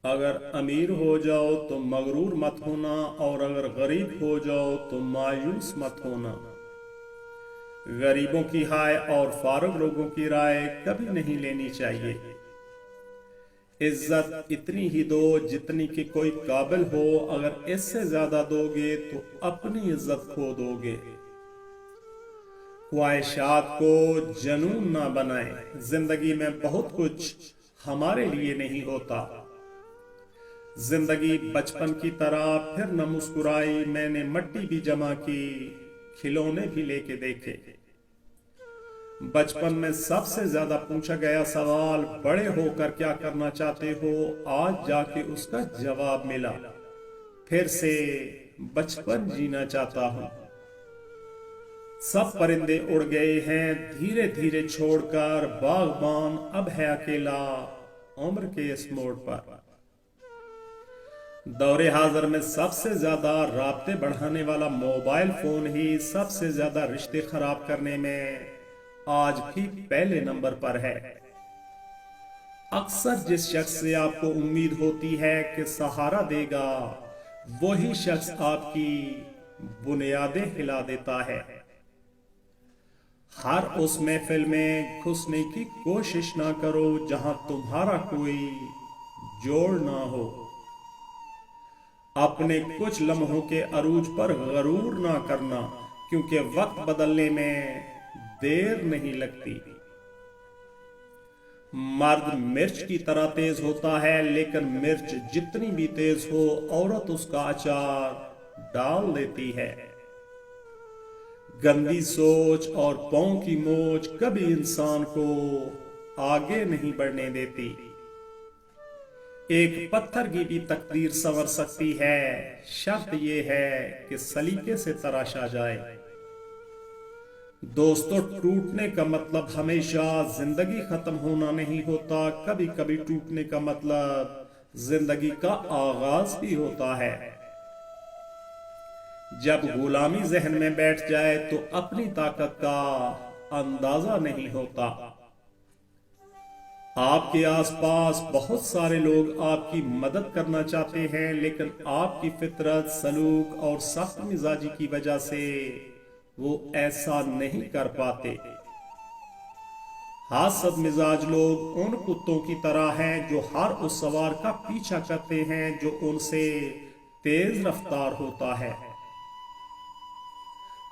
اگر امیر ہو جاؤ تو مغرور مت ہونا، اور اگر غریب ہو جاؤ تو مایوس مت ہونا۔ غریبوں کی ہائے اور فارغ لوگوں کی رائے کبھی نہیں لینی چاہیے۔ عزت اتنی ہی دو جتنی کہ کوئی قابل ہو، اگر اس سے زیادہ دو گے تو اپنی عزت کھو دو گے۔ خواہشات کو جنون نہ بنائیں، زندگی میں بہت کچھ ہمارے لیے نہیں ہوتا۔ زندگی بچپن کی طرح پھر نہ مسکرائی، میں نے مٹی بھی جمع کی، کھلونے بھی لے کے دیکھے۔ بچپن میں سب سے زیادہ پوچھا گیا سوال بڑے ہو کر کیا کرنا چاہتے ہو، آج جا کے اس کا جواب ملا، پھر سے بچپن جینا چاہتا ہوں۔ سب پرندے اڑ گئے ہیں دھیرے دھیرے چھوڑ کر، باغبان اب ہے اکیلا عمر کے اس موڑ پر۔ دور حاضر میں سب سے زیادہ رابطے بڑھانے والا موبائل فون ہی سب سے زیادہ رشتے خراب کرنے میں آج بھی پہلے نمبر پر ہے۔ اکثر جس شخص سے آپ کو امید ہوتی ہے کہ سہارا دے گا، وہی شخص آپ کی بنیادیں ہلا دیتا ہے۔ ہر اس محفل میں گھسنے کی کوشش نہ کرو جہاں تمہارا کوئی جوڑ نہ ہو۔ اپنے کچھ لمحوں کے عروج پر غرور نہ کرنا، کیونکہ وقت بدلنے میں دیر نہیں لگتی۔ مرد مرچ کی طرح تیز ہوتا ہے، لیکن مرچ جتنی بھی تیز ہو عورت اس کا اچار ڈال دیتی ہے۔ گندی سوچ اور پاؤں کی موچ کبھی انسان کو آگے نہیں بڑھنے دیتی۔ ایک پتھر کی بھی تقدیر سنور سکتی ہے، شرط یہ ہے کہ سلیقے سے تراشا جائے۔ دوستو، ٹوٹنے کا مطلب ہمیشہ زندگی ختم ہونا نہیں ہوتا، کبھی کبھی ٹوٹنے کا مطلب زندگی کا آغاز بھی ہوتا ہے۔ جب غلامی ذہن میں بیٹھ جائے تو اپنی طاقت کا اندازہ نہیں ہوتا۔ آپ کے آس پاس بہت سارے لوگ آپ کی مدد کرنا چاہتے ہیں، لیکن آپ کی فطرت، سلوک اور سخت مزاجی کی وجہ سے وہ ایسا نہیں کر پاتے۔ حاسد مزاج لوگ ان کتوں کی طرح ہیں جو ہر اس سوار کا پیچھا کرتے ہیں جو ان سے تیز رفتار ہوتا ہے۔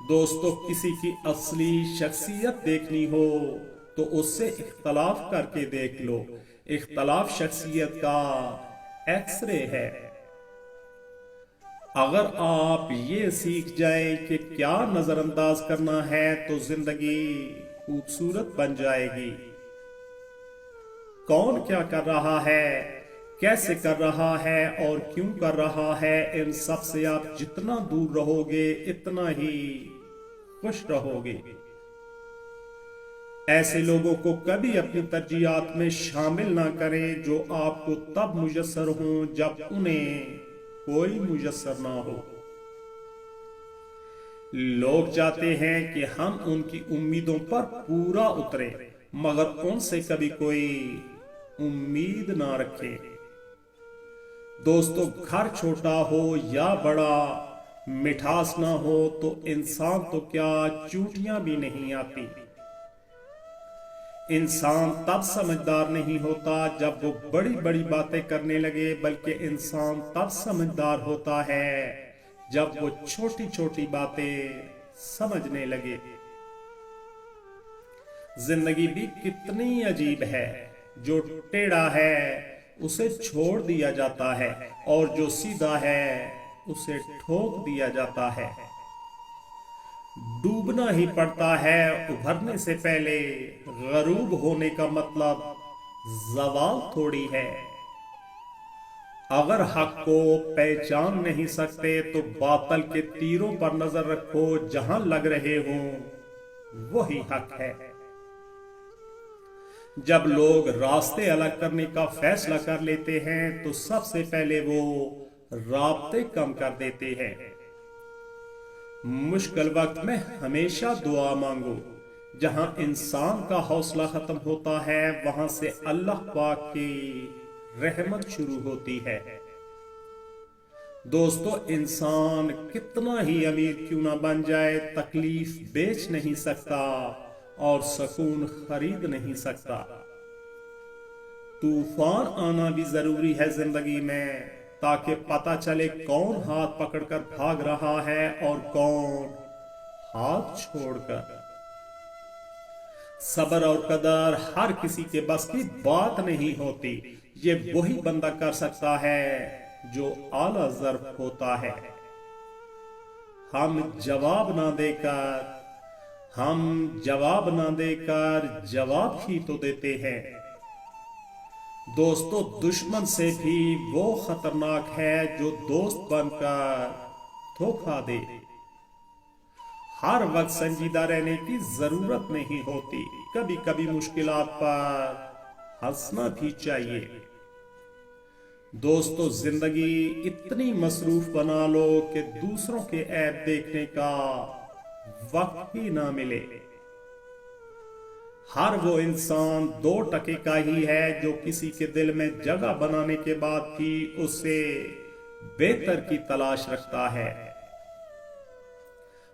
دوستو، کسی کی اصلی شخصیت دیکھنی ہو تو اس سے اختلاف کر کے دیکھ لو۔ اختلاف شخصیت کا ایکس رے ہے۔ اگر آپ یہ سیکھ جائیں کہ کیا نظر انداز کرنا ہے تو زندگی خوبصورت بن جائے گی۔ کون کیا کر رہا ہے، کیسے کر رہا ہے اور کیوں کر رہا ہے، ان سب سے آپ جتنا دور رہو گے اتنا ہی خوش رہو گے۔ ایسے لوگوں کو کبھی اپنی ترجیحات میں شامل نہ کریں جو آپ کو تب میسر ہوں جب انہیں کوئی میسر نہ ہو۔ لوگ چاہتے ہیں کہ ہم ان کی امیدوں پر پورا اتریں، مگر ان سے کبھی کوئی امید نہ رکھیں۔ دوستو، گھر چھوٹا ہو یا بڑا، مٹھاس نہ ہو تو انسان تو کیا چوٹیاں بھی نہیں آتی۔ انسان تب سمجھدار نہیں ہوتا جب وہ بڑی بڑی باتیں کرنے لگے، بلکہ انسان تب سمجھدار ہوتا ہے جب وہ چھوٹی چھوٹی باتیں سمجھنے لگے۔ زندگی بھی کتنی عجیب ہے، جو ٹیڑھا ہے اسے چھوڑ دیا جاتا ہے اور جو سیدھا ہے اسے ٹھوک دیا جاتا ہے۔ ڈوبنا ہی پڑتا ہے ابھرنے سے پہلے، غروب ہونے کا مطلب زوال تھوڑی ہے۔ اگر حق کو پہچان نہیں سکتے تو باطل کے تیروں پر نظر رکھو، جہاں لگ رہے ہوں وہی حق ہے۔ جب لوگ راستے الگ کرنے کا فیصلہ کر لیتے ہیں تو سب سے پہلے وہ رابطے کم کر دیتے ہیں۔ مشکل وقت میں ہمیشہ دعا مانگو۔ جہاں انسان کا حوصلہ ختم ہوتا ہے وہاں سے اللہ پاک کی रहमत शुरू होती है। दोस्तों, इंसान कितना ही अमीर क्यों ना बन जाए, तकलीफ बेच नहीं सकता और सुकून खरीद नहीं सकता। तूफान आना भी जरूरी है जिंदगी में, ताकि पता चले कौन हाथ पकड़कर भाग रहा है और कौन हाथ छोड़कर। सब्र और कदर हर किसी के बस की बात नहीं होती। ये वही बंदा कर सकता है जो आला ज़र्फ होता है। हम जवाब ना देकर जवाब ही तो देते हैं। दोस्तों, दुश्मन से भी वो खतरनाक है जो दोस्त बनकर धोखा दे। हर वक्त संजीदा रहने की जरूरत नहीं होती, कभी कभी मुश्किलात पर हंसना भी चाहिए। दोस्तों, जिंदगी इतनी मसरूफ बना लो कि दूसरों के ऐब देखने का वक्त ही ना मिले। हर वो इंसान 2% का ही है जो किसी के दिल में जगह बनाने के बाद भी उससे बेहतर की तलाश रखता है।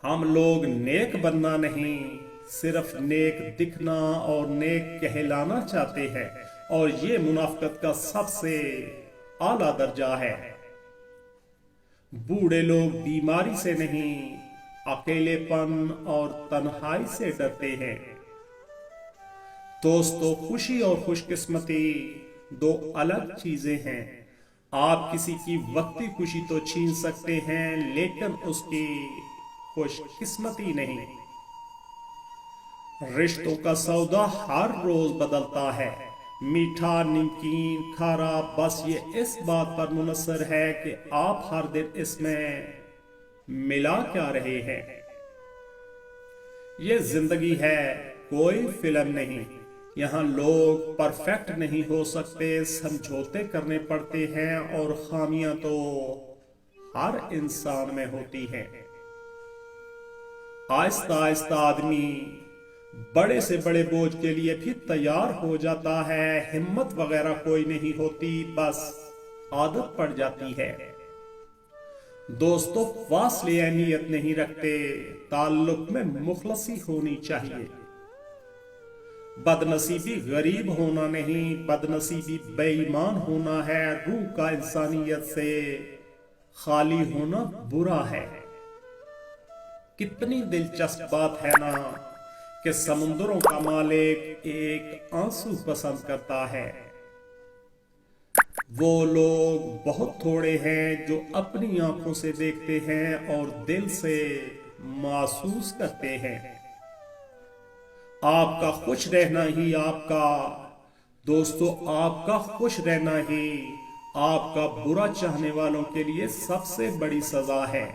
हम लोग नेक बनना नहीं, सिर्फ नेक दिखना और नेक कहलाना चाहते हैं, और ये मुनाफिकत का सबसे आला दर्जा है। बूढ़े लोग बीमारी से नहीं, अकेलेपन और तन्हाई से डरते हैं। दोस्तों, खुशी और खुशकिस्मती दो अलग चीजें हैं। आप किसी की वक्ती खुशी तो छीन सकते हैं, लेकिन उसकी खुशकिस्मती नहीं। रिश्तों का सौदा हर रोज बदलता है, मीठा, नमकीन, खारा, बस ये इस बात पर मुनसर है कि आप हर दिन इसमें मिला क्या रहे हैं। ये जिंदगी है, कोई फिल्म नहीं। यहाँ लोग परफेक्ट नहीं हो सकते, समझौते करने पड़ते हैं, और खामियां तो हर इंसान में होती हैं। आहिस्ता आहिस्ता आदमी बड़े से बड़े बोझ के लिए भी तैयार हो जाता है। हिम्मत वगैरह कोई नहीं होती, बस आदत पड़ जाती है। दोस्तों, फासले अहमियत नहीं रखते, ताल्लुक में मुखलसी होनी चाहिए। बदनसीबी गरीब होना नहीं, बदनसीबी बेईमान होना है। रूह का इंसानियत से खाली होना बुरा है। कितनी दिलचस्प बात है ना कि समुद्रों का मालिक एक आंसू पसंद करता है। वो लोग बहुत थोड़े हैं जो अपनी आंखों से देखते हैं और दिल से महसूस करते हैं। आपका खुश रहना ही दोस्तों, आपका खुश रहना ही आपका बुरा चाहने वालों के लिए सबसे बड़ी सजा है।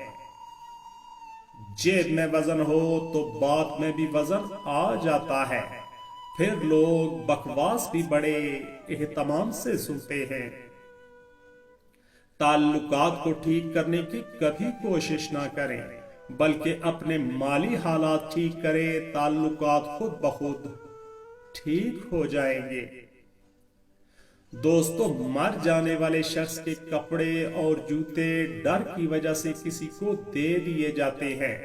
जेब में वजन हो तो बात में भी वजन आ जाता है, फिर लोग बकवास भी बड़े एहतमाम से सुनते हैं। ताल्लुकात को ठीक करने की कभी कोशिश ना करें, बल्कि अपने माली हालात ठीक करें। ताल्लुकात खुद ब खुद ठीक हो जाएंगे। दोस्तों, मर जाने वाले शख्स के कपड़े और जूते डर की वजह से किसी को दे दिए जाते हैं,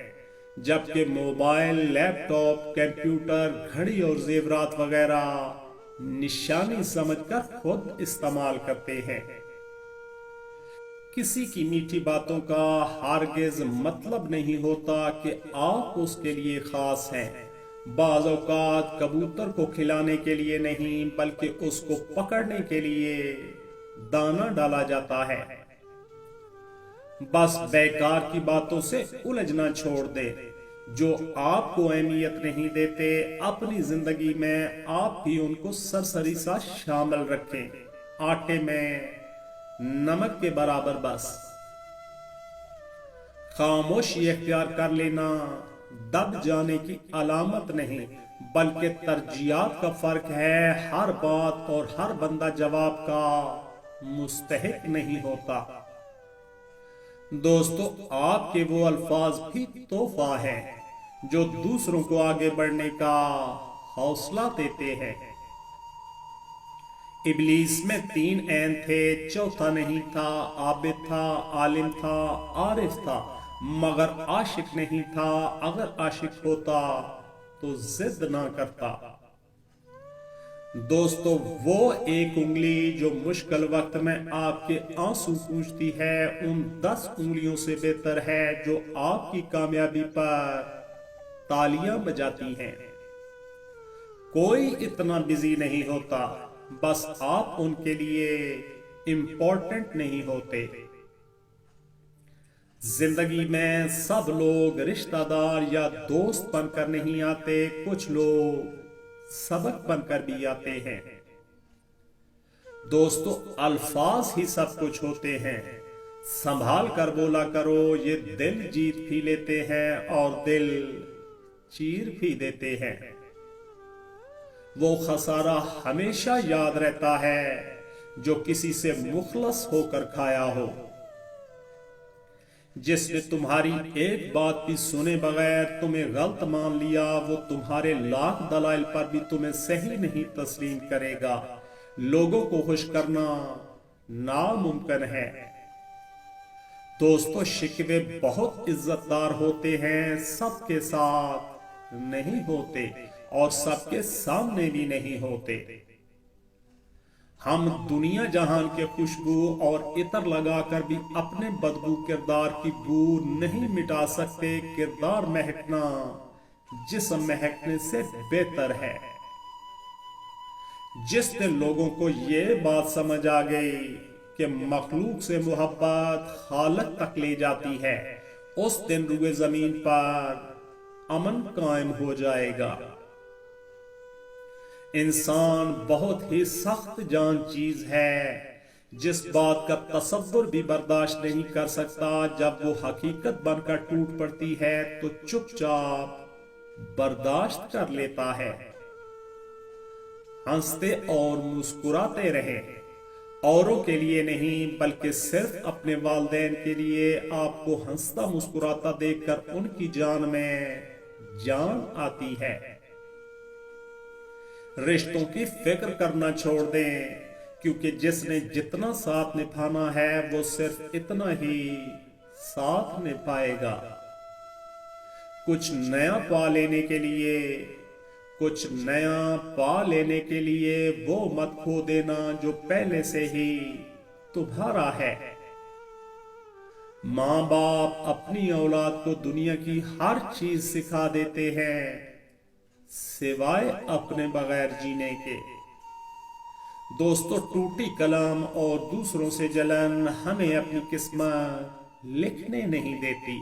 जबकि मोबाइल, लैपटॉप, कंप्यूटर, घड़ी और जेवरात वगैरह निशानी समझकर खुद इस्तेमाल करते हैं। किसी की मीठी बातों का हरगिज़ मतलब नहीं होता कि आप उसके लिए खास हैं। बाज़ औक़ात कबूतर को खिलाने के लिए नहीं, बल्कि उसको पकड़ने के लिए दाना डाला जाता है। बस बेकार की बातों से उलझना छोड़ दे। जो आपको अहमियत नहीं देते, अपनी जिंदगी में आप भी उनको सरसरी सा शामिल रखें, आटे में नमक के बराबर। बस खामोशी इख्तियार कर लेना दब जाने की अलामत नहीं, बल्कि तरजीहात का फर्क है। हर बात और हर बंदा जवाब का मुस्तहिक नहीं होता। दोस्तों, आपके वो अल्फाज भी तोहफा है जो दूसरों को आगे बढ़ने का हौसला देते हैं। इबलीस में 3 ऐन थे, चौथा नहीं था। आबिद था, आलिम था, आरिफ था, मगर आशिक नहीं था। अगर आशिक होता तो जिद ना करता। दोस्तों, वो एक उंगली जो मुश्किल वक्त में आपके आंसू पूंछती है, उन 10 उंगलियों से बेहतर है जो आपकी कामयाबी पर तालियां बजाती हैं। कोई इतना बिजी नहीं होता, बस आप उनके लिए इंपॉर्टेंट नहीं होते। जिंदगी में सब लोग रिश्तेदार या दोस्त बनकर नहीं आते, कुछ लोग सबक बनकर भी आते हैं। दोस्तों, अल्फाज ही सब कुछ होते हैं, संभाल कर बोला करो, ये दिल जीत भी लेते हैं और दिल चीर भी देते हैं। वो खसारा हमेशा याद रहता है जो किसी से मुखलस होकर खाया हो। जिसने तुम्हारी एक बात भी सुने बगैर तुम्हें गलत मान लिया, वो तुम्हारे लाख दलाइल पर भी तुम्हें सही नहीं तस्लीम करेगा। लोगों को खुश करना नामुमकिन है। दोस्तों, शिकवे बहुत इज्जतदार होते हैं, सबके साथ नहीं होते और सबके सामने भी नहीं होते। हम दुनिया जहान के खुशबू और इतर लगाकर भी अपने बदबू किरदार की बू नहीं मिटा सकते। किरदार महकना जिस्म महकने से बेहतर है। जिस दिन लोगों को ये बात समझ आ गई कि मखलूक से मोहब्बत खालक तक ले जाती है, उस दिन रुए जमीन पर अमन कायम हो जाएगा। इंसान बहुत ही सख्त जान चीज है, जिस बात का तसव्वुर भी बर्दाश्त नहीं कर सकता, जब वो हकीकत बनकर टूट पड़ती है तो चुपचाप बर्दाश्त कर लेता है। हंसते और मुस्कुराते रहे, औरों के लिए नहीं बल्कि सिर्फ अपने वालिदैन के लिए। आपको हंसता मुस्कुराता देखकर उनकी जान में जान आती है। रिश्तों की फिक्र करना छोड़ दें, क्योंकि जिसने जितना साथ निभाना है वो सिर्फ इतना ही साथ निभाएगा। कुछ नया पा लेने के लिए वो मत खो देना जो पहले से ही तुम्हारा है। माँ बाप अपनी औलाद को दुनिया की हर चीज सिखा देते हैं सिवाय अपने बगैर जीने के। दोस्तों, टूटी कलम और दूसरों से जलन हमें अपनी किस्मत लिखने नहीं देती।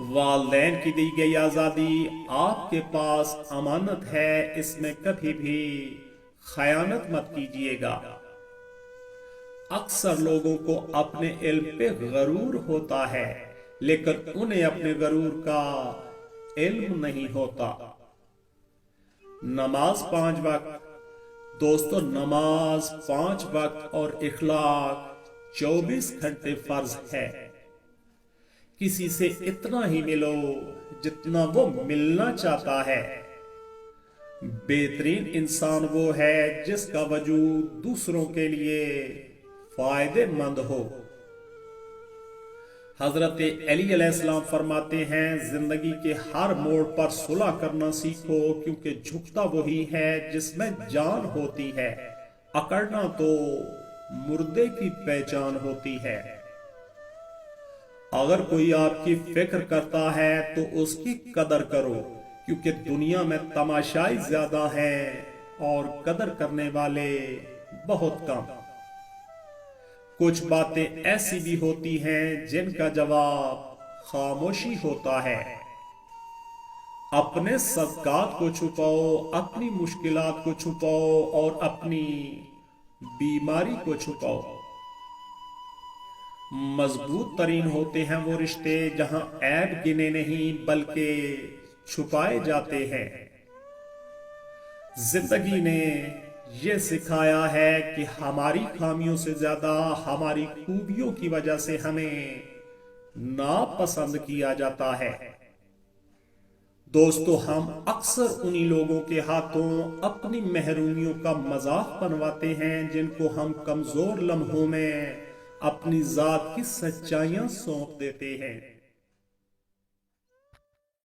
वालिदैन की दी गई आजादी आपके पास अमानत है, इसमें कभी भी खयानत मत कीजिएगा। अक्सर लोगों को अपने इल्म पे गरूर होता है, लेकिन उन्हें अपने गरूर का इल्म नहीं होता। नमाज 5 वक्त। दोस्तों, नमाज 5 वक्त और इखलाक 24 घंटे फर्ज है। किसी से इतना ही मिलो जितना वो मिलना चाहता है। बेहतरीन इंसान वो है जिसका वजूद दूसरों के लिए फायदेमंद हो। हजरत अली अलैहिस्सलाम फरमाते हैं, जिंदगी के हर मोड़ पर सुलह करना सीखो, क्योंकि झुकता वही है जिसमें जान होती है, अकड़ना तो मुर्दे की पहचान होती है। अगर कोई आपकी फिक्र करता है तो उसकी कदर करो, क्योंकि दुनिया में तमाशाई ज्यादा हैं और कदर करने वाले बहुत कम। कुछ बातें ऐसी भी होती हैं जिनका जवाब खामोशी होता है। अपने सदकात को छुपाओ, अपनी मुश्किलात को छुपाओ और अपनी बीमारी को छुपाओ। मजबूत तरीन होते हैं वो रिश्ते जहां ऐब गिने नहीं बल्कि छुपाए जाते हैं। जिंदगी ने ये सिखाया है कि हमारी खामियों से ज्यादा हमारी खूबियों की वजह से हमें नापसंद किया जाता है। دوستو ہم اکثر انہی لوگوں کے ہاتھوں اپنی محرومیوں کا مذاق بنواتے ہیں جن کو ہم کمزور لمحوں میں اپنی ذات کی سچائیاں سونپ دیتے ہیں۔